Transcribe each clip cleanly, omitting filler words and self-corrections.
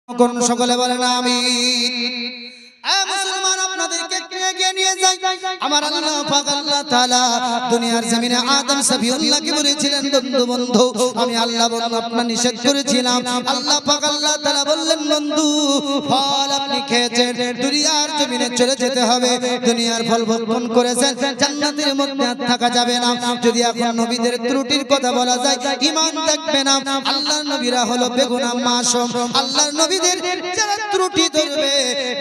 করুন সকলে বলেন আমিন। মুসলমান আপনাদেরকে এগিয়ে নিয়ে যাই। আমার আল্লাহ পাক আল্লাহ তাআলা দুনিয়ার জমিনে আদম সফিউল্লাহকে বলেছিলেন, বন্ধু বন্ধু আমি আল্লাহ বন্ধু আপনার নিষেধ করেছিলাম। আল্লাহ পাক আল্লাহ তাআলা বললেন, বন্ধু ফল আপনি খেয়েছেন, দুনিয়ার জমিনে চলে যেতে হবে। দুনিয়ার ফল ভক্ষণ করেছেন, জান্নাতের মধ্যে আর থাকা যাবে না। যদি এখন নবীদের ত্রুটির কথা বলা যায়, ঈমান থাকবে না। আল্লাহর নবীরা হলো বেগুনা মাসুম। আল্লাহর নবীদের যারা ত্রুটি ধরবে,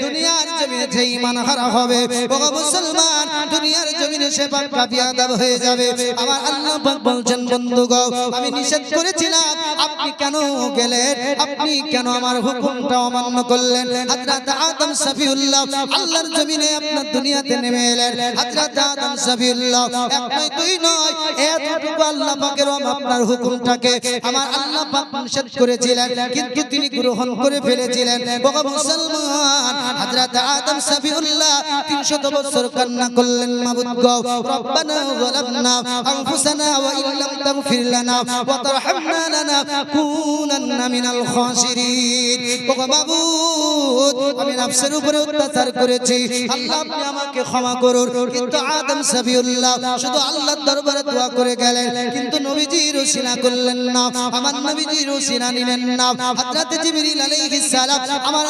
দুনিয়ার জমিনে যে ঈমান হারা হবে, ও মুসলমান দুনিয়ার জমিনে সে পাক্কা বিয়াদব হয়ে যাবে। আমার আল্লাহ পাক বলছেন, বন্ধুগো আমি নিষেধ করেছিলাম, আপনি কেন গেলেন? আপনি কেন আমার হুকুমটা অমান্য করলেন? হযরত আদম সফিউল্লাহ আল্লাহর জমিনে আপনার দুনিয়াতে নেমে এলেন। হযরত আদম সফিউল্লাহ এক নয় দুই নয়, এতটুকু আল্লাহ পাকের আপনার হুকুমটাকে আমার আল্লাহ পাক নিষেধ করেছিলেন, কিন্তু তিনি গ্রহণ করে ফেলেছিলেন। ও মুসলমান হযরত আদম সফিউল্লাহ 300 বছর কান্না করলেন, মাবুদ গো রব্বানা যালামনা আনফুসানা ওয়া ইল্লাম তাগফির লানা ওয়া তারহামনা লানাকুনান্না মিনাল খাসিরিন। ও মাবুদ আমি নফসের উপরে অত্যাচার করেছি, আল্লাহ আপনি আমাকে ক্ষমা করুন। কিন্তু আদম সফিউল্লাহ শুধু আল্লাহর দরবারে দোয়া করে গেলেন, কিন্তু নবীজির ওসিলা করলেন না, আমার নবীজির ওসিলা নিলেন না। হযরত জিবরিল আলাইহিস সালাম আমার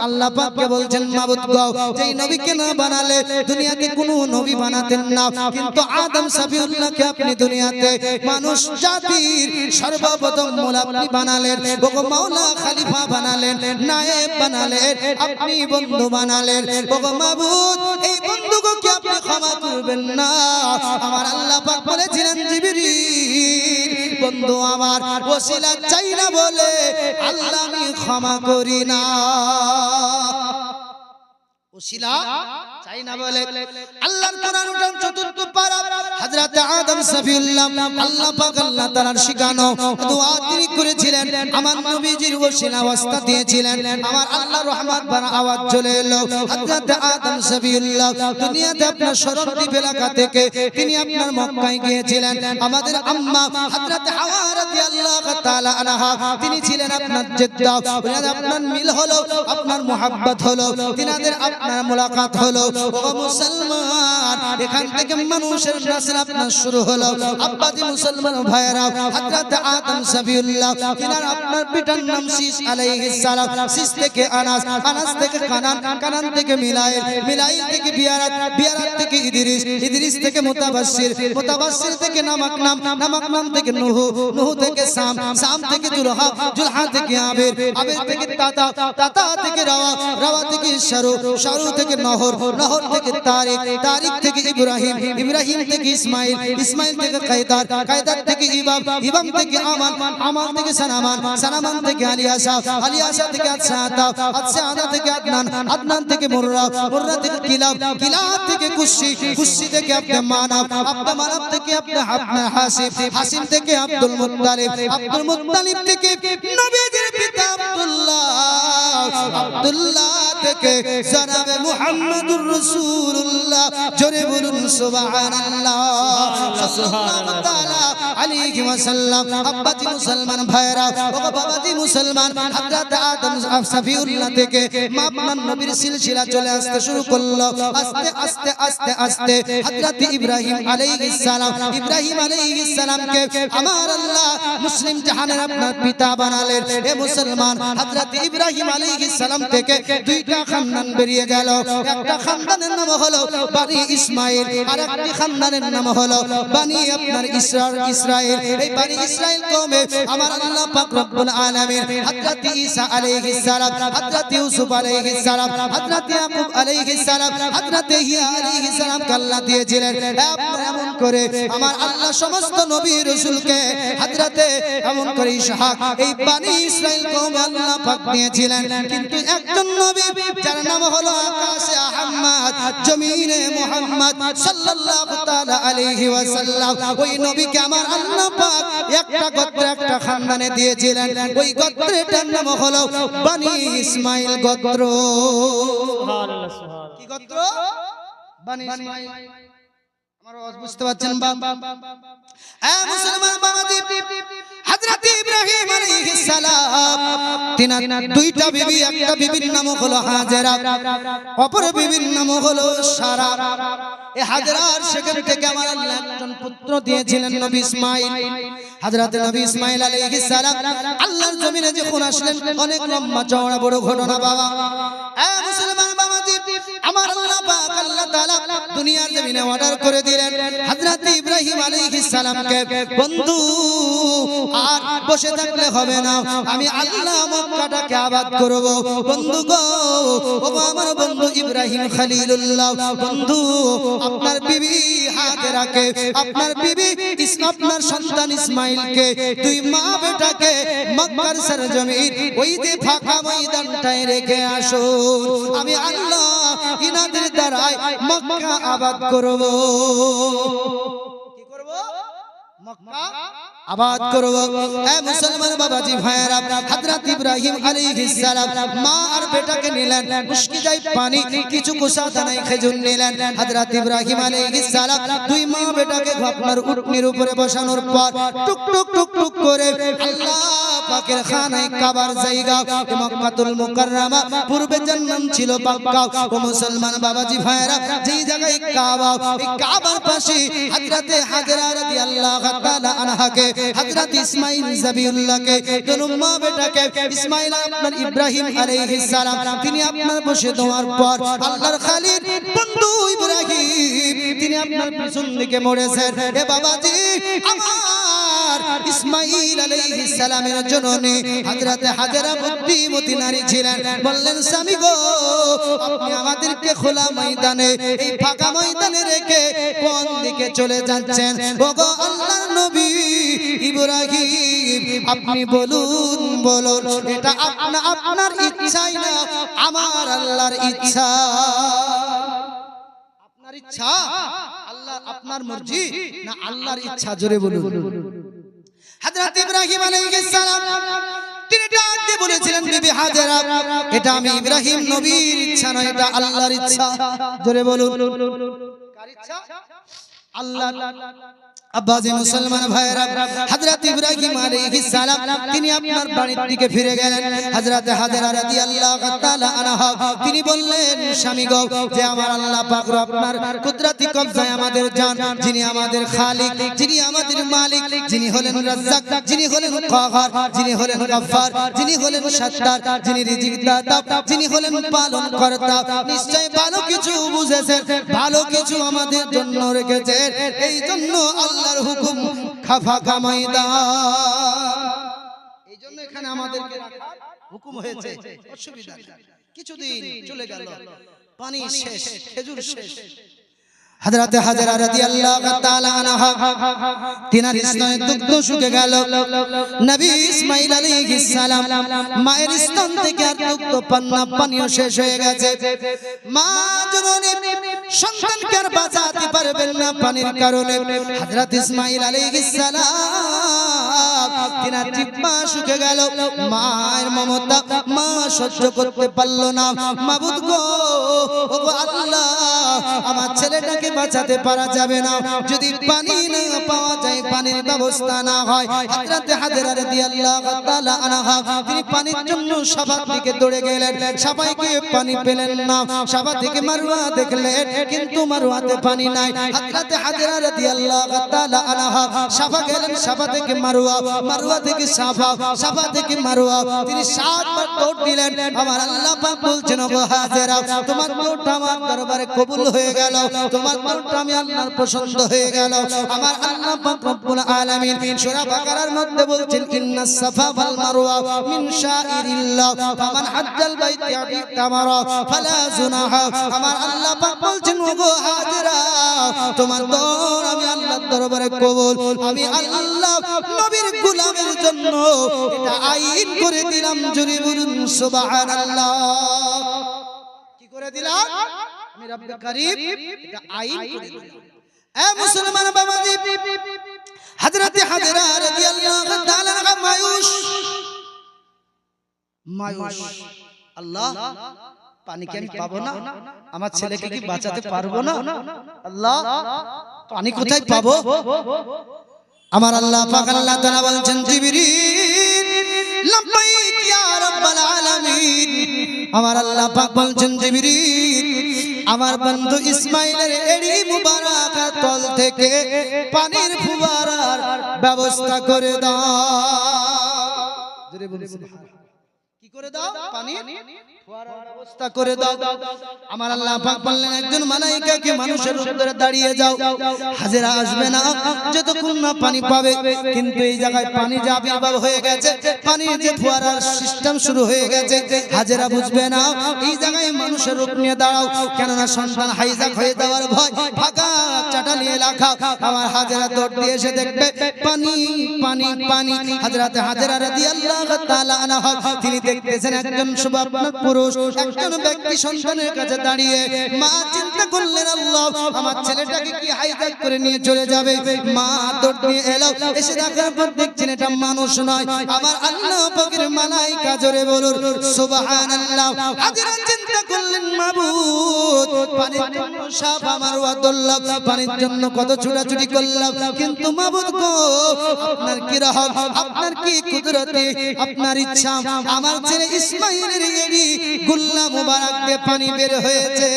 আল্লাহ পাককে বলছেন, মাবুদ গো যেই নবীকে না বানালে দুনিয়াতে কোনো নবী বানাতেন না, কিন্তু আদম সফিউল্লাহকে আপনি দুনিয়াতে মানুষ জাতির সর্বপ্রথম মূল আপনি বানালেন। ও মাওলা খলিফা বানালেন, নায়েব বানালেন, আপনি বন্ধু বানালেন। ও মাবুদ এই বন্ধুকে আপনি ক্ষমা করবেন না? আমার আল্লাহ পাক বলেছিলেন, জিবরিল বন্ধু আমার ওসিলা চাই না বলে আল্লাহ আমি ক্ষমা করি না। ওসিলা চাই না বলে আল্লাহর কোরআন উঠান 4th পারা হযরত আদম সফিউল্লাহ আল্লাহ পাক আল্লাহ তাআলার শিখানো দোয়া তিনি করেছিলেন, আমার নবীজির ওসিলা ওয়াস্তা দিয়েছিলেন। আমার আল্লাহর রহমত ভরা আওয়াজ চলে এলো। হযরত আদম সফিউল্লাহ দুনিয়াতে আপনার শরণদ্বীপ এলাকা থেকে তিনি আপনার মক্কায় গিয়েছিলেন। আমাদের আম্মা হযরত হাওয়া রাদিয়াল্লাহু তাআলা আনহা তিনি ছিলেন আপনার জেদ্দা। আপনার মিল হলো, আপনার মুহাব্বত হলো, তিনাদের আপনার মুলাকাত হলো। ও মুসলমান এখান থেকে মানুষের নাসল আপনার শুরু হলো। আব্বাজি মুসলমান ভাইরা হযরত আদম সফিউল্লাহ তিনার আপনার পিতার নাম সিস আলাইহিস সালাম, সিস থেকে আনাস, আনাস থেকে কানান, কানান থেকে মিলাইল, মিলাইল থেকে বিয়ারাত, বিয়ারাত থেকে ইদ্রিস, ইদ্রিস থেকে মুতাবাশশির, মুতাবাশশির থেকে নামাক নাম, নামাক নাম থেকে নূহ, নূহ থেকে সাম, সাম থেকে জুলহা, জুলহা থেকে আবির, আবির থেকে তাতা, তাতা থেকে রাওয়া, রাওয়া থেকে শারু, শারু থেকে নহর, নহর থেকে তারিক, তারিক থেকে ইব্রাহিম, ইব্রাহিম থেকে ইসমাইল, ইসমাইল থেকে কায়দার, কায়দার থেকে ইবাম, ইবাম থেকে আমান, আমান থেকে সানামান, সানামান থেকে আলিয়াসা, আলিয়াসা থেকে আদসাতা, আদসাতা থেকে আদনান, আদনান থেকে মুররা, মুররা থেকে কিলাব, কিলাব থেকে কুশি, কুশি থেকে আপনি মানব, আপনি মানব থেকে আপনি হাসিম, হাসিম থেকে আব্দুল মুত্তালিব, আব্দুল মুত্তালিব থেকে নবীজির পিতা আব্দুল্লাহ, আব্দুল্লাহ থেকে জনাবে মুহাম্মদুর রাসূলুল্লাহ। জোরে বলুন সুবহানাল্লাহ সাল্লাল্লাহু তাআলা আলাইহি ওয়াসাল্লাম। আব্বাজি মুসলমান ভাইরা, ও বাবাজি মুসলমান, হযরত আদম সফিউল্লাহ থেকে আপনার নবীর সিলসিলা চলে আসতে শুরু করলো। আস্তে আস্তে আস্তে আস্তে হযরত ইব্রাহিম আলাইহিস সালাম, ইব্রাহিম আলাইহিস সালামকে আমার আল্লাহ মুসলিম জাহানের আপনার পিতা বানালেন। এ মুসলমান হযরত ইব্রাহিম আলাইহিস সালাম থেকে দুইটা খানদান বেরিয়ে গেল। একটা খানদানের নাম হলো বনি ইসমাইল, আর একটি খানদানের নাম হলো বনি আপনার ইসরাইল। এই বনি ইসরাইল কওমে আমার আল্লাহ পাক রব্বুল আলামিন হযরত ঈসা আলাইহিস সালাম, হযরত ইউসুফ আলাইহিস সালাম, হযরত ইয়াকুব আলাইহিস সালাম, হযরত ইহ্যা আলাইহিস সালাম আল্লাহ দিয়েছিলেন। এমন করে আমার আল্লাহ সমস্ত নবী রাসূলকে হযরতে এমন করে ইসহাক এই বনি ইসরাইল কওমে আল্লাহ পাক দিয়েছিলেন। কিন্তু একজন নবী যার নাম হলো আকাশে আহমদ, জমিনে মুহাম্মদ সাল্লাল্লাহু তাআলা আলাইহি ওয়াসাল্লাম, ওই নবীকে আমার আল্লাহ পাক একটা গোত্র, একটা খানদানে দিয়েছিলেন। ওই গোত্রটার নাম হলো বনি ইসমাইল গোত্র। সুবহানাল্লাহ, সুবহানাল্লাহ। কি গোত্র? বনি ইসমাইল। আমার আওয়াজ বুঝতে পারছেন? মুসলমান বাবাজি, হযরত ইব্রাহিম আলাইহিস সালাম তিনার দুইটা বিবি, একটা বিবির নাম হলো হাজেরা, অপর বিবির নাম হলো সারা। এই হাজেরার সেখান থেকে আমার আল্লাহ একজন পুত্র দিয়েছিলেন, নবী ইসমাঈল। হযরত নবী ইসমাঈল আলাইহিস সালাম আল্লাহর জমিনে যখন আসলেন, অনেক লম্বা চওড়া বড় ঘটনা বাবা। মুসলমান বাবাজি, আমার আল্লাহ পাক আল্লাহ তাআলা দুনিয়ার জমিনে অর্ডার করে দিলেন হযরত ইব্রাহিম আলাইহিস সালামকে, বন্ধু আর বসে থাকলে হবে না, আমি আল্লাহ মক্কাটাকে আবাদ করব। বন্ধু গো, ও আমার বন্ধু ইব্রাহিম খলিলুল্লাহ, বন্ধু আপনার বিবি হাজেরাকে, আপনার বিবি আপনার সন্তান ইসমাঈলকে, দুই মা বেটাকে মক্কার সরজমিন ওই যে ফাঁকা ময়দানটায় রেখে আসুন, আমি আল্লাহ ইনাদের দ্বারাই মক্কা আবাদ করব। কি করব? মক্কা আবাদ করব। মুসলমান বাবাজি ভাইয়েরা, হযরত ইব্রাহিম আলাইহিস সালাম মা আর বেটাকে নিলেন, মুশকিদাই পানি, কিছু কোসা দানাই খেজুর নিলেন। হযরত ইব্রাহিম আলাইহিস সালাম দুই মা বেটাকে আপনার উটনির উপরে বসানোর পর টুক টুক টুক টুক করে আল্লাহ পাকের খানায় কাবার জায়গা মক্কাতুল মুকাররমা, পূর্বে যার নাম ছিল মক্কা। ও মুসলমান বাবাজি ভাইয়েরা, যেই জায়গায় কাবা, এই কাবার পাশে হযরত হাজরা রাদিয়াল্লাহু তাআলা আনহাকে, হযরত ইসমাঈল যাবিউল্লাহকে, দুই মা বেটাকে ইসমাঈল আপনার ইব্রাহিম আলাইহিস সালাম তিনি আপনার বসে দেওয়ার পর আল্লাহর খলিল বন্ধু ইব্রাহিম তিনি আপনার পিছন দিকে মরেছেন। এ বাবাজি, আমার ইসমাঈল আলাইহিস সালামের জননী হযরত হাজরা বুদ্ধিমতী নারী ছিলেন। বললেন, স্বামী গো, আপনি আমাদেরকে খোলা ময়দানে, এই ফাঁকা ময়দানে রেখে কোন দিকে চলে যাচ্ছেন? ওগো আল্লাহর নবী ইব্রাহিম, আপনি বলুন বলুন, এটা আপনার ইচ্ছাই না আমার আল্লাহর ইচ্ছা? আপনার ইচ্ছা, আল্লাহ আপনার মর্জি না আল্লাহর ইচ্ছা? জোরে বলুন। হযরত ইব্রাহিম আলাইহিস সালাম তিনি ডাক দিয়ে বলেছিলেন, বিবি হাজেরা, এটা আমি ইব্রাহিম নবীর ইচ্ছা নয়, এটা আল্লাহর ইচ্ছা। জোরে বলুন। কার ইচ্ছা? আল্লাহ। আব্বাজি মুসলমান ভাইরা, হযরত ইব্রাহিম আলাইহিস সালাম তিনি আপনার বাড়ির দিকে ফিরে গেলেন। হযরত হাজরা রাদিয়াল্লাহু তাআলা আনহা তিনি বললেন, স্বামী গো, যে আমার আল্লাহ পাক আপনার কুদরতি কবজায় আমাদের জান, যিনি আমাদের খালিক, যিনি আমাদের মালিক, যিনি হলেন রাজ্জাক, যিনি হলেন কাহার, যিনি হলেন গফফার, যিনি হলেন সত্তার, যিনি রিজিক দাতা, যিনি হলেন পালন কর্তা, নিশ্চয় ভালো কিছু বুঝেছেন, ভালো কিছু আমাদের জন্য রেখেছেন। এই জন্য আল্লাহর হুকুম ফাঁকা ময়দান, এই জন্য এখানে আমাদেরকে রাখার হুকুম হয়েছে। অসুবিধা নেই, কিছুদিন চলে গেল, পানি শেষ, খেজুর শেষ। হযরত হাজরা রাদিয়াল্লাহু তাআলা আনহা তিনার স্তনে দুগ্ধ শুকে গেল। নবী ইসমাঈল আলাইহিস সালাম মায়ের স্তন থেকে আর দুগ্ধ পান না, পানিও শেষ হয়ে গেছে। মা জননী সন্তানকে আর বাঁচাতে পারবেন না পানির কারণে। হযরত ইসমাঈল আলাইহিস সালাম তিনার জিহ্বা শুকে গেল। মায়ের মমতা মা সহ্য করতে পারল না। মাবুদ গো, ও আল্লাহ, আমার ছেলেটাকে বাঁচাতে পারা যাবে না, যদি পানি না পাওয়া যায়, পানির ব্যবস্থা না হয়। হযরত হাজরা রাদিয়াল্লাহু তাআলা আনহা তিনি পানির জন্য সাফার দিকে দৌড়ে গেলেন। সাফায় গিয়ে পানি পেলেন না। সাফা থেকে মারওয়া দেখলেন, কিন্তু মারওয়াতে পানি নাই। হযরত হাজরা রাদিয়াল্লাহু তাআলা আনহা সাফা গেলেন, সাফা থেকে মারওয়া, মারওয়া থেকে সাফা, সাফা থেকে মারওয়া, তিনি 7 বার দৌড় দিলেন। আমার আল্লাহ পাক বলছেন, ওগো হাজরা, তোমার দৌড়টা আমার দরবারে কবুল হয়ে গেল, তোমার দৌড়টা আমি আল্লাহর পছন্দ হয়ে গেল। আমার আল্লাহ পাক রব্বুল আলামিন সূরা বাকারার মধ্যে বলছেন, ইন্নাস সাফা ওয়াল মারওয়া মিন শাইরিল্লাহ ফামান হাজ্জাল বাইতা বিতামারা ফালা জুনাহা। আমার আল্লাহ পাক বলছেন, ওগো হাজরা, তোমার দৌড় আমি আল্লাহর দরবারে কবুল, আমি আল্লাহ নবীর গোলামের জন্য এটা আইন করে দিলাম। জোরে বলুন সুবহানাল্লাহ। কি করে দিলাম? আমি রব্বুল কারীম এটা আইন করে দিলাম। এ মুসলমান বাবাজি, হযরত হাজরা রাদিয়াল্লাহু তাআলা আনহা মায়ুস, আল্লাহ, পানি কি আমি পাবো না? আমার ছেলেকে কি বাঁচাতে পারবো না? আল্লাহ, পানি কোথায় পাবো? আমার আল্লাহ পাক আল্লাহ তাআলা বলছেন জিবরিল লাব্বাইক ইয়া রাব্বাল আলামিন। আমার আল্লাহ পাক বলছেন জিবরিল আমার বন্ধু ইসমাইলের এড়ি মুবারকের তল থেকে পানির ফুয়ারার ব্যবস্থা করে দাও। জোরে বলুন সুবহানাল্লাহ। কি করে দাও? পানি ফুয়ারার ব্যবস্থা করে দাও। আমার আল্লাহ পাক বললেন একজন মালাইকাকে মানুষের রূপ ধরে দাঁড়িয়ে যাও, হাজেরা আসবে না যতক্ষণ না পানি পাবে। কিন্তু এই জায়গায় পানি যে আবির্ভাব হয়ে গেছে, পানির যে ফুয়ারার সিস্টেম শুরু হয়ে গেছে, হাজেরা বুঝবে না। এই জায়গায় মানুষের রূপ নিয়ে দাঁড়াও, কেননা সন্তান হাইজাক হয়ে যাওয়ার ভয়, ফাঁকা চাটালি এলাকা। আমার হাজেরা দৌড় দিয়ে এসে দেখবে পানি পানি পানি। হযরতে হাজেরা রাদিয়াল্লাহু তাআলা আনহা তিনি দেখতেছেন একজন সুবর্ণ পুরুষ, একজন ব্যক্তি সন্তানের কাছে দাঁড়িয়ে। মা চিন্তা করলেন আল্লাহ আমার ছেলেটাকে কি হাইজাক করে নিয়ে চলে যাবে। মা দৌড় দিয়ে এলো, এসে দেখার পর দেখছেন এটা মানুষ নয়, আমার আল্লাহ পাকের মালাইকা। জোরে বলুন সুবহানাল্লাহ। হাজেরা চিন্তা করলেন মাবুদ পানির জন্য সাপ আমার ওয়াদুল্লাহ, পানির জন্য কত ছোটাছুটি করলাম, কিন্তু মাবুদ গো আপনার কি রহম, আপনার কি কুদরতে, আপনার ইচ্ছা আমার ছেলে ইসমাইলের এড়ি গুল্লা মুবারক দিয়ে পানি বের হয়েছে।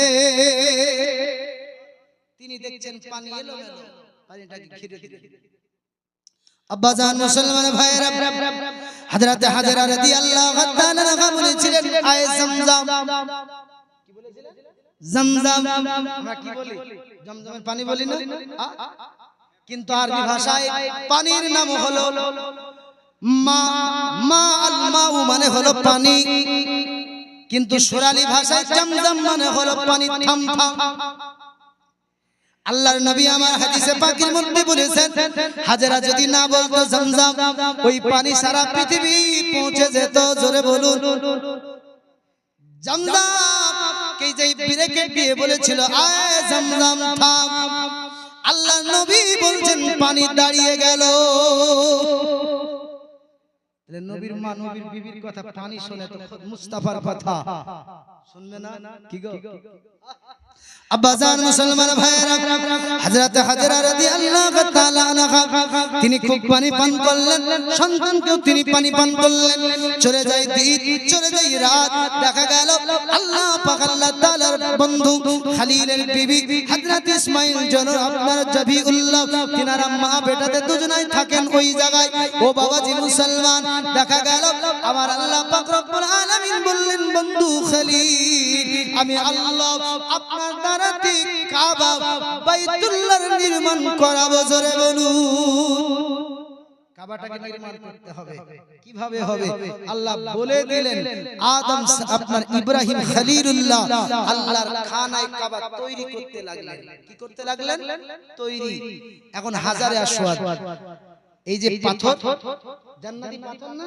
তিনি দেখছেন পানি এলো এলো, পানিটাকে ঘিরে দিলেন। আব্বাজান মুসলমান ভাইরা, হযরতে হাজেরা রাদিয়াল্লাহু তাআলা আনহা বলেছিলেন আয়ে zamzam। কি বলেছিলেন? zamzam। আমরা কি বলি? জমজমের পানি বলি না, কিন্তু আরবি ভাষায় পানির নাম হলো মা। মা আল মাউ মানে হলো পানি, কিন্তু সুরালি ভাষায় জমজম মানে হলো পানি থামথা। আল্লাহর নবী আমার হাদিসে পাকের মধ্যে বলেছেন হাজেরা যদি না বলতো জমজম, ওই পানি সারা পৃথিবী পৌঁছে যেত। জোরে বলুন জমজম কে যে ব্রেকেট দিয়ে বলেছিল আয় জমজম থাম, আল্লাহর নবী বলছেন পানি দাঁড়িয়ে গেল। নবীর মা নবীর বিবির কথা পানি শুনে তো খুদ মুস্তাফার কথা শুনবে না? কি গো আব্বাজান মুসলমান ভাইরা, হযরতে হাজেরা রাদিয়াল্লাহু তাআলা আনহা তিনি খুব পানি পান করলেন, সন্তানকেও তিনি পানি পান করলেন। চলে যায় দিন, চলে যায় রাত, দেখা গেল আল্লাহ পাক আল্লাহ তাআলার বন্ধু খলিলের বিবি হযরত ইসমাইল জন আপনার জবিউল্লাহ তিনার মা বেটাতে দুজনাই থাকেন ওই জায়গায়। ও বাবাজি মুসলমান, দেখা গেল আমার আল্লাহ পাক রব্বুল আলামিন বললেন বন্ধু খলিল আমি আল্লাহ আপনার দ্বারাতে কাবা বাইতুল্লাহর নির্মাণ করাবো। জোরে বলুন কাবাটাকে নির্মাণ করতে হবে, কিভাবে হবে আল্লাহ বলে দিলেন। আদম আপনার ইব্রাহিম খলিলুল্লাহ আল্লাহর খানায় কাবা তৈরি করতে লাগলেন। কি করতে লাগলেন? তৈরি। এখন হাজারে আসওয়াদ এই যে পাথর, জান্নাতি পাথর না,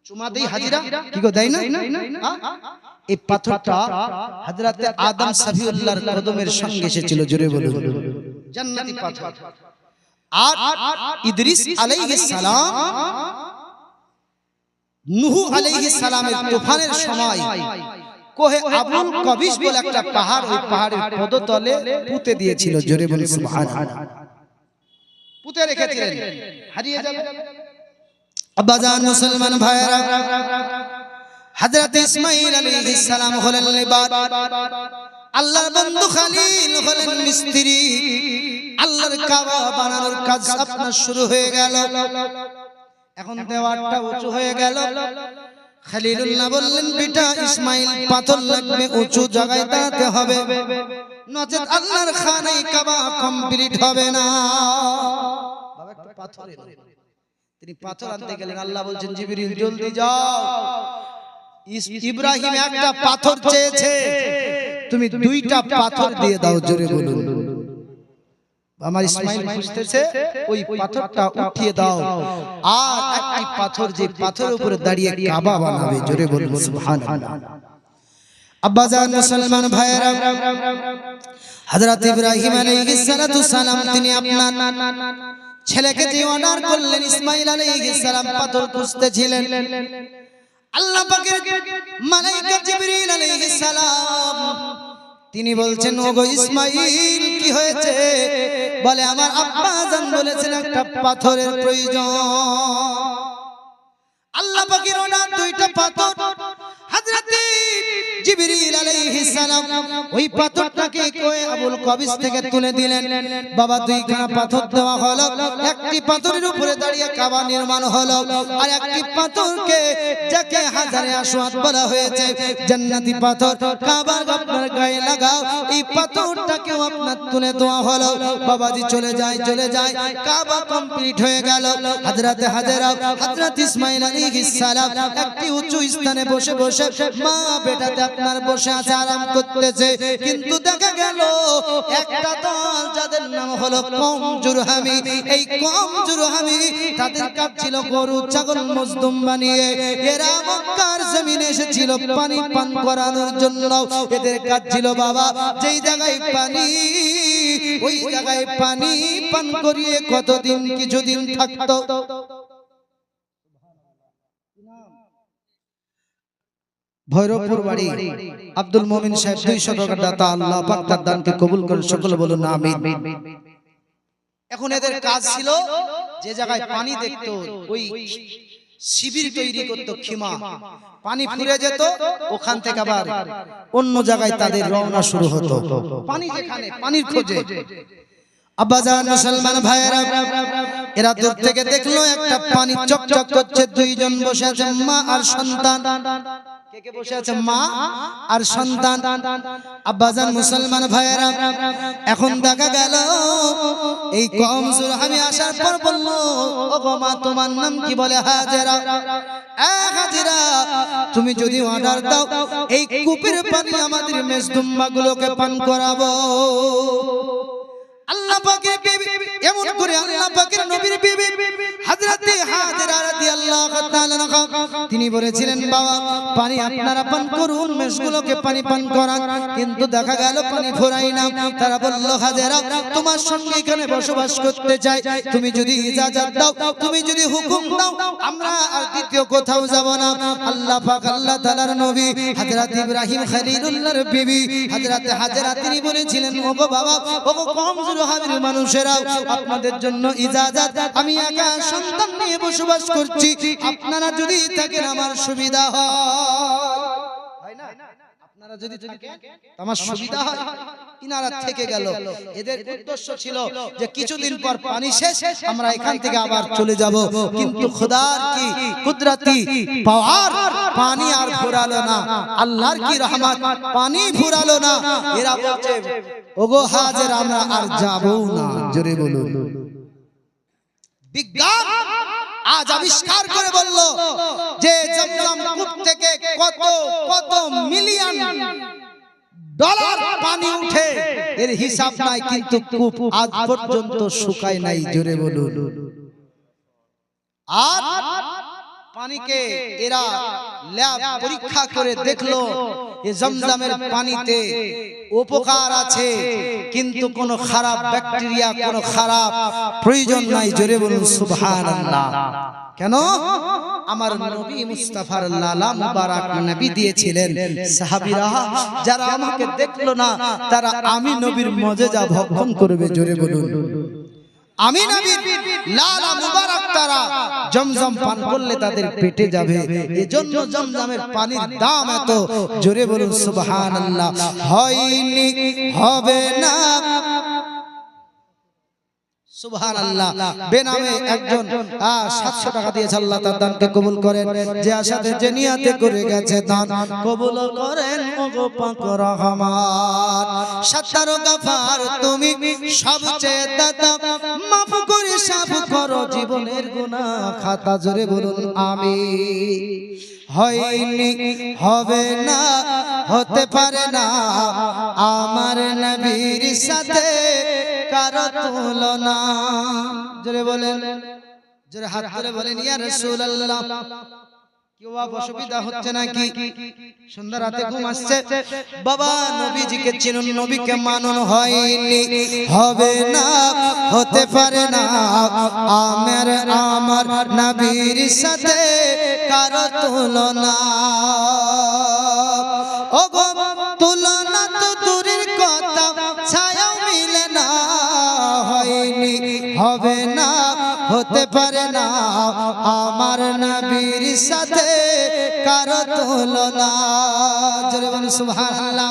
চুমা দেই হাজিরা কি গো দেয় না? এই পাথরটা হযরতে আদম সফিউল্লাহর কদমের সঙ্গে এসেছিল। জোরে বলুন জান্নাতি পাথর। আর ইদ্রিস আলাইহিস সালাম নূহ আলাইহিস সালামের তুফানের সময় কোহে আবুল কবিশ বলে একটা পাহাড়, ওই পাহাড়ের পদতলে পুঁতে দিয়েছিল। জোরে বলুন সুবহানাল্লাহ। পুঁতে রেখেছিলেন, হারিয়ে যাবে। আব্বাজান মুসলমান ভাইরা, হযরত ইসমাঈল আলাইহিস সালাম হলেন লিবাদ, আল্লাহর বন্ধু খলিল হলেন মিস্ত্রি। আল্লাহর কাবা বানানোর কাজ আপনার শুরু হয়ে গেল। এখন দেওয়ালটা উঁচু হয়ে গেল। খলিলুল্লাহ বললেন বেটা ইসমাঈল পাথর লাগবে, উঁচু জায়গায় দাঁড়াতে হবে, নচেত আল্লাহর খানায় কাবা কমপ্লিট হবে না। বাবা একটা পাথর এলো, তিনি পাথর আনতে গেলেন। আল্লাহ বলছেন জিবরিল জলদি যাও, ইব্রাহিম একটা পাথর চেয়েছে, তুমি দুইটা পাথর দিয়ে দাও। জোরে বলুন আমার ইসমাঈল খুঁজতেছে, ওই পাথরটা উঠিয়ে দাও, আর একটি পাথর যে পাথরের উপরে দাঁড়িয়ে কাবা বানাবে। জোরে বলুন সুবহানাল্লাহ। আব্বাজান মুসলমান ভাইরা, হযরত ইব্রাহিম আলাইহিস সালাতু সালাম তিনি আপনার ছেলেকে যে অর্ডার করলেন ইসমাঈল আলাইহিস সালাম পাথর খুঁজতেছিলেন। আল্লাহ পাকের মালায়েকা জিবরিল আলাইহিস সালাম তিনি বলছেন ওগো ইসমাঈল কি হয়েছে? বলে আমার আব্বা জান বলেছেন একটা পাথরের প্রয়োজন। আল্লাহ পাকের ওনার দুইটা পাথর হযরত জিবরিল আলাইহিস সালাম ওই পাথরটাকে কয়ে আবুল কবিস থেকে তুলে দিলেন। বাবা দুইখানা পাথর দেওয়া হলো, একটি পাথরের উপরে দাঁড়িয়ে কাবা নির্মাণ হলো, আর একটি পাথরকে যাকে হাজারে আসওয়াদ বলা হয়েছে জান্নাতি পাথর কাবার আপনার গায়ে লাগাও, এই পাথরটাকেও আপনার তুলে দেওয়া হলো। বাবাজি চলে যায় কাবা কমপ্লিট হয়ে গেল। হযরত হাজেরা হযরত ইসমাঈল আলাইহিস সালাম একটি উঁচু স্থানে বসে বসে মা বেটাতে আপনার বসে আছে, আরাম করতেছে। কিন্তু দেখা গেল একটা দল যাদের নাম হলো কওম জুরহামি, এই কওম জুরহামি তাদের কাজ ছিল গরু ছাগল মজদুম বানিয়ে, এরা মক্কার জমিনে এসেছিল পানি পান করানোর জন্য। এদের কাজ ছিল বাবা যেই জায়গায় পানি ওই জায়গায় পানি পান করিয়ে কতদিন কিছুদিন থাকতো। ভৈরবপুর বাড়ি আব্দুল মুমিন সাহেব 200 টাকা দাতা, আল্লাহ পাক তার দানকে কবুল করে সকলে বলুন আমিন। এখন এদের কাজ ছিল যে জায়গায় পানি দেখতো ওই শিবির তৈরি করতো, খিমা, পানি ফুরে যেত, ওখান থেকে আবার অন্য জায়গায় তাদের রওনা শুরু হতো পানি যেখানে পানির খোঁজে। আব্বাজান মুসলমান ভাইয়েরা, এরা দূর থেকে দেখলো একটা পানি চকচক করছে, দুইজন বসে আছে মা আর সন্তান। কে কে বসে আছে? মা আর সন্তান। আব্বাজান মুসলমান ভাইয়েরা, এখন দেখা গেল এই কওম জুরহামি আসার পর বলল, ওগো মা তোমার নাম কি? বলে হাজেরা। হাজেরা, তুমি যদি অর্ডার দাও এই কূপের পানি আমাদের মেজদুম্মাগুলোকে পান করাবো। আল্লাহ পাকের বিবি, এমন করে আল্লাহ পাকের নবীর বিবি হযরত হাজেরা রাদিয়াল্লাহু তাআলা আনহা তিনি বলেছিলেন, বাবা পানি আপনারা পান করুন, মেষগুলোকে পানি পান করান। কিন্তু দেখা গেল পানি ফুরাই না। তারা বলল, হাজেরা তোমার সঙ্গে এখানে বসবাস করতে চাই, তুমি যদি ইজাজত দাও, তুমি যদি হুকুম দাও, আমরা আর দ্বিতীয় কোথাও যাব না। আল্লাহ পাক আল্লাহ তাআলার নবী হযরত ইব্রাহিম খলিলুল্লাহর বিবি হযরত হাজেরা তিনি বলেছিলেন, ওগো বাবা, ওগো কওম জুরহামির মানুষেরা, আপনাদের জন্য ইজাজত, আমি একা সন্তান নিয়ে বসবাস করছি, আপনারা যদি থাকেন আমার সুবিধা হয় না, আপনারা যদি থাকেন আমার সুবিধা হয়। ইনারা থেকে গেল। এদের উদ্দেশ্য ছিল যে কিছুদিন পর পানি শেষ, আমরা এখান থেকে আবার চলে যাব। কিন্তু খোদার কি কুদরতি পাওয়ার, পানি আর ফুরালো না। আল্লাহর কি রহমত, পানি ফুরালো না। এরা বলছে, ওগো হাজেরা আমরা আর যাব না। জোরে বলুন। বিজ্ঞান আজ আবিষ্কার করে বলল যে জমজম কূপ থেকে কত কত মিলিয়ন ডলার পানি উঠে, এর হিসাব নাই, কিন্তু কূপ আজ পর্যন্ত শুকায় নাই। জোরে বলুন। আর পানিকে এরা ল্যাব পরীক্ষা করে দেখলো এই জমজমের পানিতে উপকার আছে, কিন্তু কোনো খারাপ ব্যাকটেরিয়া, কোনো খারাপ প্রয়োজন নাই। জোরে বলুন সুবহানাল্লাহ। কেন? আমার নবী মুস্তাফার লালা মুবারক নবী দিয়েছিলেন, সাহাবীরা যারা আমাকে দেখলো না তারা আমি নবীর মুজিজা ভক্ষণ করবে। জোরে বলুন। আমি নবীর লালা মুবারক তারা জমজম পান করলে তাদের পেটে যাবে, এজন্য জমজমের পানির দাম এত। জোরে বলুন সুবহানাল্লাহ। হয়নি, হবে না, সুবহানাল্লাহ। বেনামে একজন 700 টাকা দিয়েছে, আল্লাহ তার দানকে কবুল করেন। যে আশাতে যে নিয়তে করে গেছে দান কবুল করেন ওগো পাক রহমান। সাত্তার গফার তুমি সবচেয়ে দাতা, মাফ করে সাফ করো জীবনের গুনাহ খাতা। জোরে বলুন আমিন। হয়নি, হবে না, হতে পারে না আমার নবীর সাথে কারো তুলনা। জোরে বলেন, জোরে হাত ধরে বলেন ইয়া রাসূলুল্লাহ। কেউ অসুবিধা হচ্ছে নাকি? সন্ধ্যা রাতে ঘুম আসছে? বাবা নবীজিকে চিনুন, নবীকে মানুন। হয়নি, হবে না, হতে পারে না আমার নবীর সাথে কারো তুলনা। ওগো তুলনা তো দূরের কথা, ছায়াও মিলে না। হবে না হতে পারে না আমার নবীর সাথে কারো তুলনা জোরে বলুন সুবহানাল্লাহ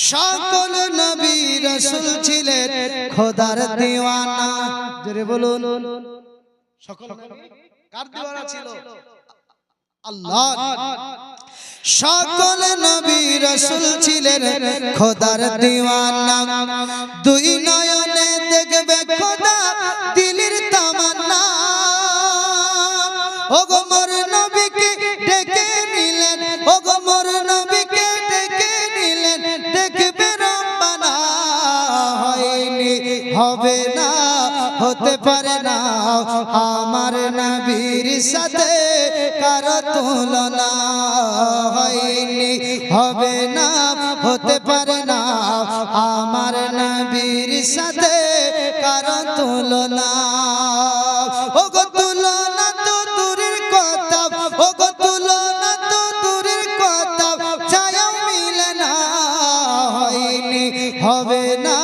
সকল নবী রাসূল ছিলেন খোদার দিওয়ানা জোরে বলুন সকল নবী কার দিওয়ানা ছিল আল্লাহ সকল নবী রাসূল ছিলেন খোদার দিওয়ানা দুই নয়নে দেখবে খোদা দিলের তামান্না ওগো মোর নবীকে ডেকে নিলেন ওগো মোর নবীকে ডেকে নিলেন দেখবে রব্বানা হয়নি হবে না হতে পারে না আমার নবীর সাথে কারো তুলনা হয়নি হবে না হতে পারে না আমার নবীর সাথে কারো তুলনা ওগো তুলনা তো দূরের কথা ওগো তুলনা তো দূরের কথা ছায়াও মিলে না হয়নি হবে না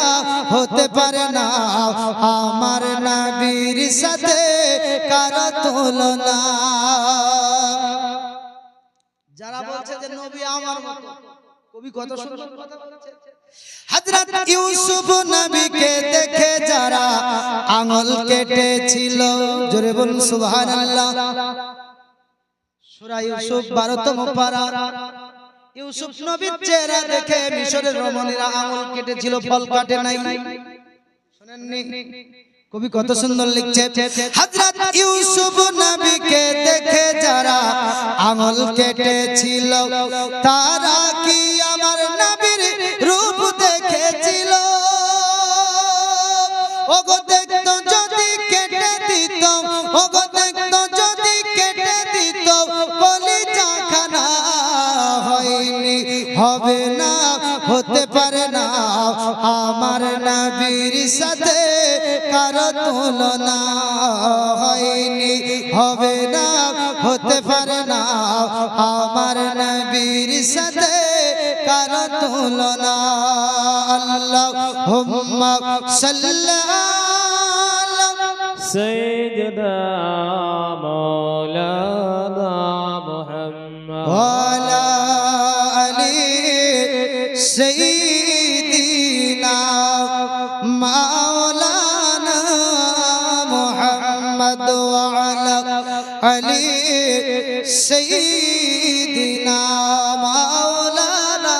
হতে পারে না আমার নবীর সাথে কারো তুলনা যারা বলছে যে নবী আমার মতো কবি কত সুন্দর কথা বলছে হযরত ইউসুফ নবীকে দেখে যারা আঙ্গুল কেটেছিল জোরে বলুন সুবহানাল্লাহ সূরা ইউসুফ 12তম পারা ইউসুফ নবীর চেহারা দেখে মিশরের রমণীরা আঙ্গুল কেটেছিল ফল কাটে নাই শুনেননি কবি কত সুন্দর লিখছে হযরত ইউসুফ নবীকে দেখে যারা আঙ্গুল কেটেছিল তারা কি আমার নবীর রূপ দেখেছিল ওগো দেখতো যদি কেটে দিত ওগো দেখতো যদি কেটে দিত কলিজা খানা হয়নি হবে না হতে পারে না আমার নবীর সাথে কারো তুলনা হয়নি হবে না হতে পারে না আমার নবীর সাথে কারো তুলনা আল্লাহুম্মা সাল্লি আলা সাইয়্যিদিনা মাওলানা মুহাম্মদ ওয়া আলা আলি সাইয়্যিদিনা মাওলানা মুহাম্মদ ওয়া আলা আলি সাইয়্যিদিনা মাওলানা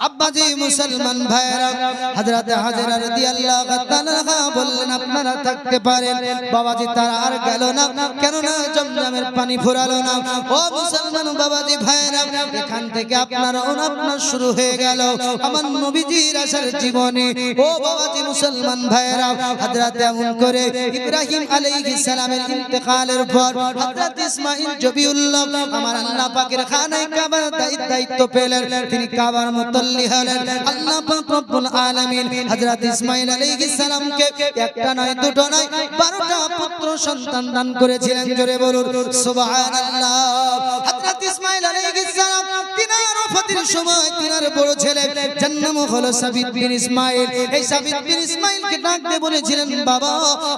আব্বাজি মুসলমান ভাইরা হযরত হাজরা রাদিয়াল্লাহু তাআলা বললেন আপনারা থাকতে পারেন বাবাজি তারা আর গেল না কেন না জমজমের পানি ফুরালো না ও মুসলমান বাবাজি ভাইরা এখান থেকে আপনার শুরু হয়ে গেল আমার নবীজির আসার জীবনে ও বাবাজি মুসলমান ভাইরা হযরত এমন করে ইব্রাহিম আলাইহিস সালামের ইন্তেকালের পর হযরত ইসমাঈল জবিউল্লাহ আমার আল্লাহ পাকের খানায় কাবার দায়িত্ব পেলেন তিনি কাবার মুতল্লি হলেন আল্লাহ পাক রব্বুল আলামিন হযরত ইসমাঈল আলাইহিস সালামকে একটা নয় দুটো নয় 12টা পুত্র সন্তান দান করেছিলেন জোরে বলুন সুবহানাল্লাহ হযরত ইসমাঈল আলাইহিস সালাম তিনার ওফাতের সময় তিনার বড় ছেলে যার নাম হলো সাবিত বিন ইসমাঈল এই সাবিত বিন ইসমাঈলকে ডাক দিয়ে বলেছিলেন বাবা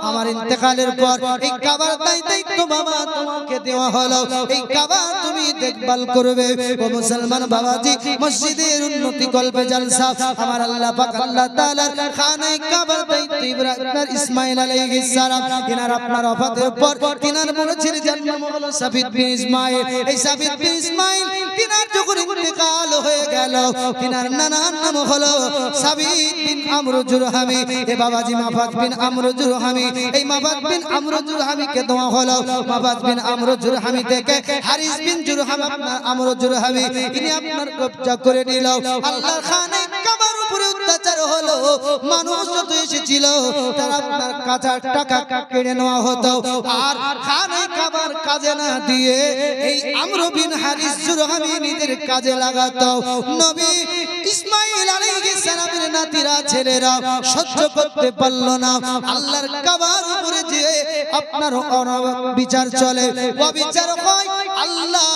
আমার ইন্তেকালের পর এই কাবার দায়িত্ব বাবা তোমাকে দেওয়া হলো এই কাবা তুমি দেখভাল করবে ও মুসলমান বাবাজি মসজিদের উন্নতি কল্পে জলসা আমার আল্লাহ পাক আল্লাহ তাআলার খানায়ে কাবার দায়িত্ব ইব্রাহিম ইসমাঈল আলাইহিস সালাম তিনার আপনার ওফাতের পর তিনার বড় ছেলে যার নাম হলো সাবিত বিন ইসমাঈল এই সাবিত বিন ইসমাঈল তিনার যখন ইন্তেকাল হয়ে গেল তিনার নানার নাম হলো সাবিত বিন আমর জুরহামি এ বাবাজি মাফাত বিন আমর জুরহামি এই মাফাত বিন আমর জুরহামিকে দেওয়া হলো মাফাত বিন আমর জুরহামি থেকে হারিস বিন জুরহাম আপনার আমর জুরহামি তিনি আপনার কবজা করে নিল আল্লাহর খানায় কাবার উপরে অত্যাচার হলো মানুষ যত এসেছিল তারা আপনার কাঁচা টাকা কেড়ে নেওয়া হতো আর খানায় কাবার কাজে না দিয়ে এই আমর বিন হারিস জুরহামি নিজের কাজে লাগাতো নবী ইসমাঈল আলাইহিস সালামের নাতিরা ছেলেরা সহ্য করতে পারল না আল্লাহর কাবার উপরে যে আপনার বিচার চলে অবিচার হয় আল্লাহ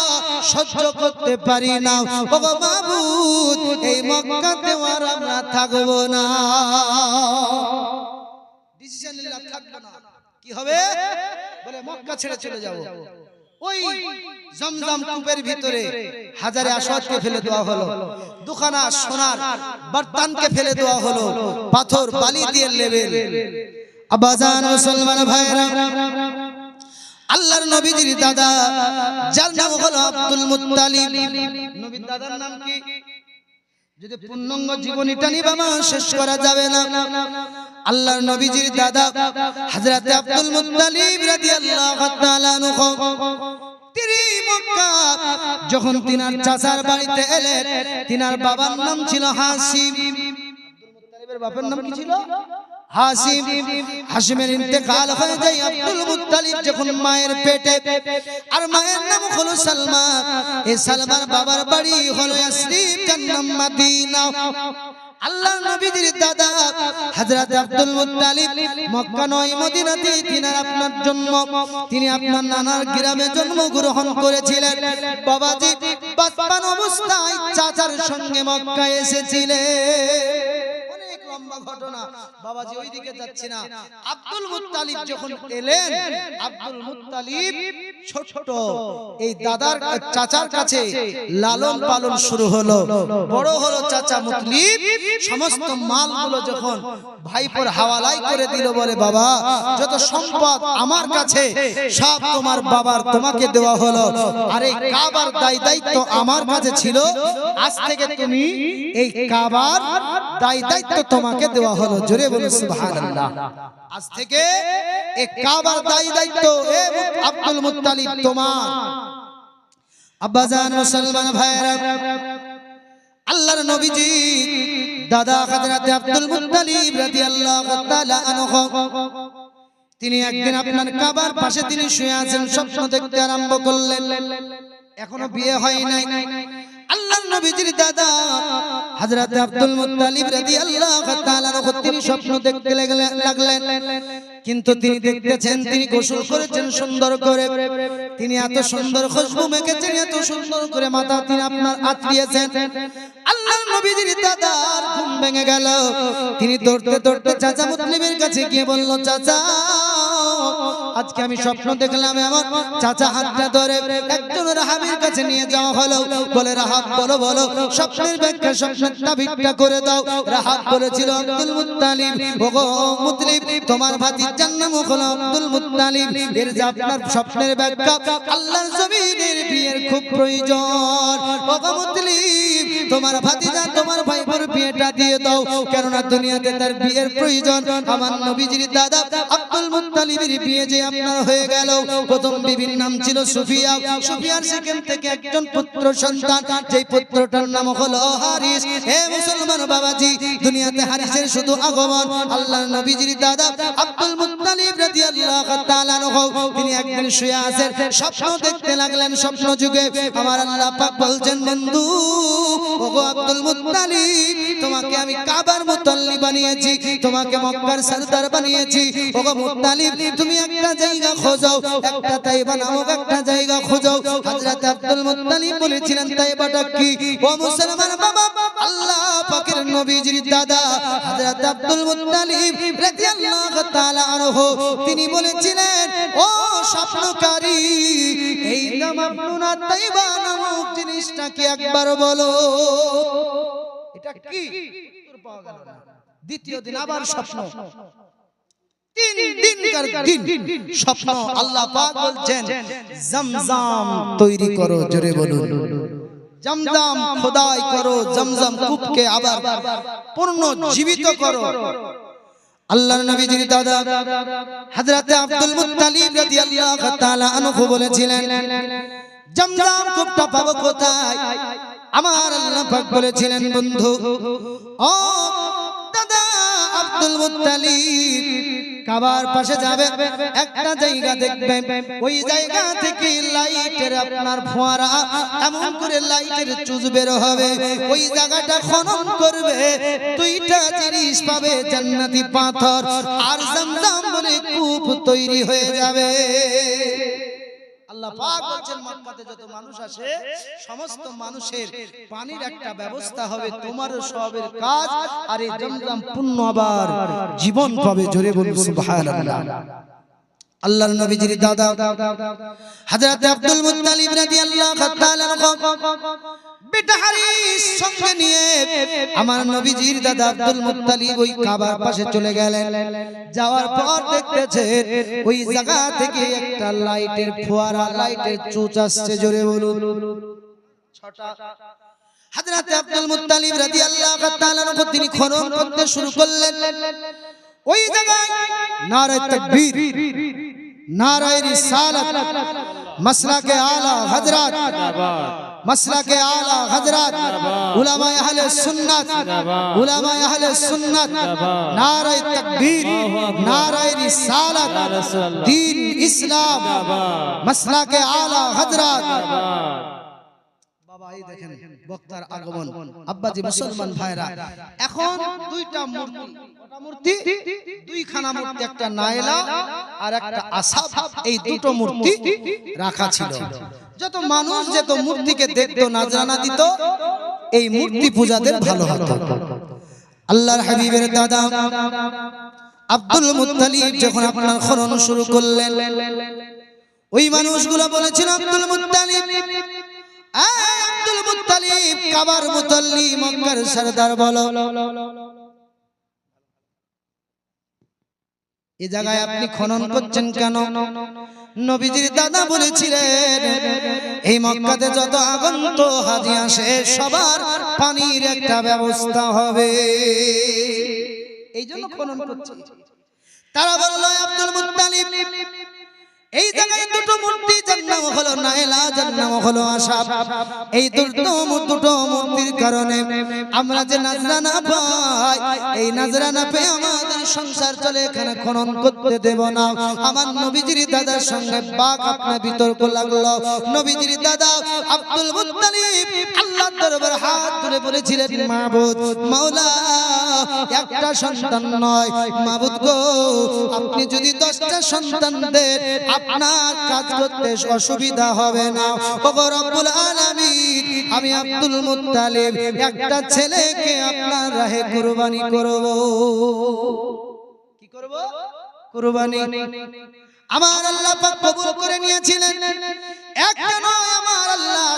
সহ্য করতে পারি না ও মাবুদ এই মক্কাতে আর আমরা থাকবো না ডিসিশন কি হবে বলে মক্কা ছেড়ে চলে যাব। ওই জমজম কূপের ভিতরে হাজারে আসওয়াদকে ফেলে দেওয়া হলো, দুখানা সোনার বর্তনকে ফেলে দেওয়া হলো, পাথর বালি দিয়ে লেবেল। আব্বাজান মুসলমান ভাইরা, আল্লাহর নবীজির দাদা যার নাম হলো আব্দুল মুত্তালিব, নবীর দাদার নাম কি? যদি পূর্ণাঙ্গ জীবনীটা নি বাবা শেষ করা যাবে না। আল্লাহর নবীজির দাদা হযরত আব্দুল মুত্তালিব রাদিয়াল্লাহু তাআলা আনহু তিনি মক্কা যখন তিনার চাচার বাড়িতে এলেন, তিনার বাবার নাম ছিল হাসিম। আব্দুল মুত্তালিবের বাবার নাম কি ছিল? হাসিম। হাসিমের ইন্তেকাল হয়ে যায় আব্দুল মুত্তালিব যখন মায়ের পেটে, আর মায়ের নাম হলো সালমা। এই সালমার বাবার বাড়ি হলো ইয়াসরিব, যার নাম মদিনা। আল্লাহর নবীজির দাদা হযরত আব্দুল মুত্তালিব মক্কা নয় মদিনাতে তিনার আপনার জন্ম, তিনি আপনার নানার গ্রামে জন্মগ্রহণ করেছিলেন। বাবাজি বাচ্চান অবস্থায় চাচার সঙ্গে মক্কায় এসেছিলেন। অনেক লম্বা ঘটনা, বাবাজি ওইদিকে যাচ্ছি না। আব্দুল মুত্তালিব যখন এলেন, আব্দুল মুত্তালিব ছোট এই দাদার চাচার কাছে লালন পালন শুরু হলো। বড় হলো চাচা মুত্তালিব, সমস্ত মালগুলো যখন ভাইপোর হাওয়ালাই করে দিল, বলে বাবা যত সম্পদ আমার কাছে সব তোমার বাবার, তোমাকে দেওয়া হলো। আর এই কাবার দায়িত্ব আমার কাছে ছিল, আজ থেকে তুমি এই কাবার দায়িত্ব তোমাকে দেওয়া হলো। জোরে বলুন সুবহানাল্লাহ। আজ থেকে এই কাবার দায়িত্ব এ আব্দুল মুত্তালিব তোমার। আব্বাজান মুসলমান ভাইরা, আল্লাহর নবীজি দাদা হযরত আব্দুল মুত্তালিব রাদিয়াল্লাহু তাআলা আনহু তিনি একদিন আপনার কাবার পাশে তিনি শুয়ে আছেন, স্বপ্ন দেখতে আরম্ভ করলেন। এখনো বিয়ে হয় নাই। আল্লাহর নবীজির দাদা হযরত আব্দুল মুত্তালিব রাদিয়াল্লাহু তাআলা আনহু তিনি স্বপ্ন দেখতে লাগলেন, কিন্তু তিনি দেখতেছেন তিনি গোসল করেছেন সুন্দর করে, তিনি এত সুন্দর খুশবু মেখেছেন, এত সুন্দর করে মাথা তিনি আপনার আঁচড়িয়েছেন। আল্লাহর নবীজির দাদার ঘুম ভেঙে গেল। তিনি দৌড়তে দৌড়তে চাচা মুত্তালিবের কাছে গিয়ে বলল, চাচা আজকে আমি স্বপ্ন দেখলাম। আমার চাচা হাতটা ধরে একজন রাহাবীর কাছে নিয়ে যাওয়া হলো। বলে রাহাব বলো বলো স্বপ্নের ব্যাখ্যা, স্বপ্নের তাবিরটা করে দাও। রাহাব বলেছিল, আব্দুল মুত্তালিব, ওগো মুত্তালিব তোমার ভাতিজার নাম হলো আব্দুল মুত্তালিব, এর যে আপনার স্বপ্নের ব্যাখ্যা, আল্লাহর জমিনের বিয়ের খুব প্রয়োজন। ওগো মুত্তালিব তোমার ভাতিজা তোমার ভাইপোর বিয়েটা দিয়ে দাও, কেননা দুনিয়াতে তার বিয়ের প্রয়োজন। আমার নবীজির দাদা আব্দুল মুত্তালিবের বিয়ে যে আপনার হয়ে গেল। প্রথম বিবির নাম ছিল সুফিয়া, সুফিয়ার সেখান থেকে একজন পুত্র সন্তান, যেই পুত্রটার নাম হলো হারিস। হে মুসলমান বাবাজি, দুনিয়াতে হারিসের শুধু আগমন। আল্লাহর নবীজির দাদা আব্দুল মুত্তালিব রাদিয়াল্লাহু তাআলা আনহু তিনি একদিন শুয়ে আছেন, স্বপ্ন দেখতে লাগলেন। স্বপ্ন যুগে আমার আল্লাহ পাক বলছেন, বন্ধু ওগো আব্দুল মুত্তালিব তোমাকে আমি কাবার মুতাল্লি বানিয়েছি, তোমাকে মক্কার সরদার বানিয়েছি। ওগো মুত্তালিব তুমি একটা জায়গা খোঁজো, একটা তাইবা নামক একটা জায়গা খোঁজো। হযরত আব্দুল মুত্তালিব বলেছিলেন, তাইবাটা কি? ও মুসলমান বাবা, আল্লাহ পাকের নবীজির দাদা হযরত আব্দুল মুত্তালিব রাদিয়াল্লাহু তাআলা আনহু তিনি বলেছিলেন, ও স্বপ্নকারী এই নাম আপনারা তাইবা নামক জিনিসটা কি একবার বলো। এটা কি? উত্তর পাওয়া গেল না। দ্বিতীয় দিন আবার স্বপ্ন, 3 দিনকার দিন স্বপ্ন। আল্লাহ পাক বলছেন, জমজম তৈরি করো। জোরে বলুন জমজম খোদাই করো, জমজম কূপকে আবার পূর্ণ জীবিত করো। আল্লাহর নবীজির দাদা হযরত আব্দুল মুত্তালিব রাদিয়াল্লাহু তাআলা আনহু বলেছিলেন, জমজম কূপটা পাবো কোথায়? আমার আল্লাহ পাক বলেছিলেন, বন্ধু ও দাদা আব্দুল মুত্তালিব কাবার পাশে যাবে, একটা জায়গা দেখবে, ওই জায়গা থেকে লাইটের আপনার ফোয়ারা এমন করে লাইটের চুজ বের হবে। ওই জায়গাটা খনন করবে, 2টা জিনিস পাবে, জান্নাতি পাথর আর জমজম বলে কূপ তৈরি হয়ে যাবে। আল্লাহ পাক বলেন, মক্কাতে যত মানুষ আসে সমস্ত মানুষের পানির একটা ব্যবস্থা হবে, তোমারও সবের কাজ, আর এই জমজম পূর্ণ আবার জীবন পাবে। জোরে বলুন সুবহানাল্লাহ। আল্লাহর নবীজির দাদা হযরত আব্দুল মুত্তালিব রাদিয়াল্লাহু তাআলা বেটা হারিস সঙ্গে নিয়ে আমার নবীজির দাদা আব্দুল মুত্তালিব ওই কাবার পাশে চলে গেলেন। যাওয়ার পর দেখতেছে ওই জায়গা থেকে একটা লাইটের ফোয়ারা, লাইটের চুচ আসছে, জোরে বলুন। হযরত আব্দুল মুত্তালিব রাদিয়াল্লাহু তাআলা তিনি খনন করতে শুরু করলেন। ওই জায়গায় নারে তাকবীর, নারে রিসালাত, মাসলাকে আলা হযরত, মাসলাকে আলা হযরত, উলামায়ে আহলে সুন্নাত, উলামায়ে আহলে সুন্নাত, নারে তাকবীর, নারে রিসালাত, দ্বীন ইসলাম, মাসলাকে আলা হযরত। বাবা এই দেখেন বক্তার আগমন। আব্বাজি মুসলমান ভাইরা, এখন দুইটা মূর্তি, কটা মূর্তি? দুইখানা মূর্তি, একটা নায়লা আর একটা আসাব, এই দুটো মূর্তি রাখা ছিল। যত মানুষ যত মূর্তিকে দেখতো, নাজরানা দিত, এই মূর্তি পূজাদের ভালো হতো। আল্লাহর হাবিবের দাদা আব্দুল মুত্তালিব যখন আপনার খনন শুরু করলেন, ওই মানুষগুলো বলেছিল, আব্দুল মুত্তালিব, আব্দুল মুত্তালিব কাবার মুতাল্লি, মক্কার সরদার, বলো এই জায়গায় আপনি খনন করছেন কেন? নবীজির দাদা বলেছিলেন, এই মক্কাতে যত আগন্ত হাজি আসে সবার পানির একটা ব্যবস্থা হবে, এই জন্য খনন করছি। তারা বলল, আব্দুল মুত্তালিব, এই জায়গায় দুটো মূর্তি, যার নাম হলো নায়লা, যার নাম হলো আসাব, এই দুটো মূর্তির কারণে আমরা যে নাজরানা পাই, এই নাজরানা পেয়ে আমাদের সংসার চলে, এখানে খনন করতে দেব না। আমার নবীজির দাদার সঙ্গে বাক আপনার বিতর্ক লাগলো। নবীজির দাদা আব্দুল মুত্তালিব আল্লাহর দরবারে হাত তুলে বলেছিলেন, মাবুদ, মাওলা, একটা সন্তান নয়, মাবুদ গো, আপনি যদি 10টা সন্তান দেন আপনার কাজ করতে অসুবিধা হবে না। ওগো রব্বুল আলামিন, আমি আব্দুল মুত্তালিব একটা ছেলেকে আপনার রাহে কুরবানি করব। কি করব? কুরবানি। আমার আল্লাহ পাক কবুল করে নিয়েছিলেন। একটা নয়, আমার আল্লাহ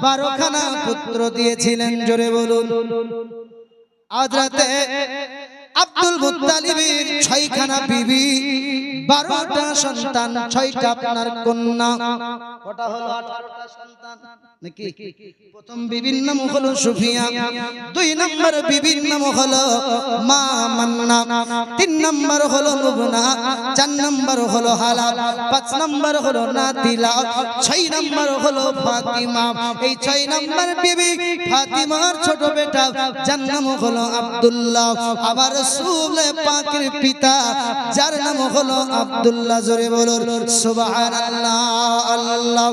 12খানা পুত্র দিয়েছিলেন, জোরে বলুন। হযরতে আব্দুল মুত্তালিবের 6খানা বিবি, 12টা সন্তান, 6টা আপনার কন্যা, কটা হলো? 18টা সন্তান নাকি? প্রথম বিবির নাম হলো সুফিয়া, 2 নম্বর বিবির নাম হলো মা মান্না, 3 নম্বর হলো লুবনা, 4 নম্বর হলো হালা, 5 নম্বর হলো নাতিলা, 6 নম্বর হলো ফাতিমা। এই 6 নম্বর বিবি ফাতিমার ছোট বেটা, যার নাম হলো আব্দুল্লাহ। আবার রাসূল পাকের পিতা, যার নাম হলো আব্দুল্লাহ। জোরে বলুন সুবহানাল্লাহ। আল্লাহ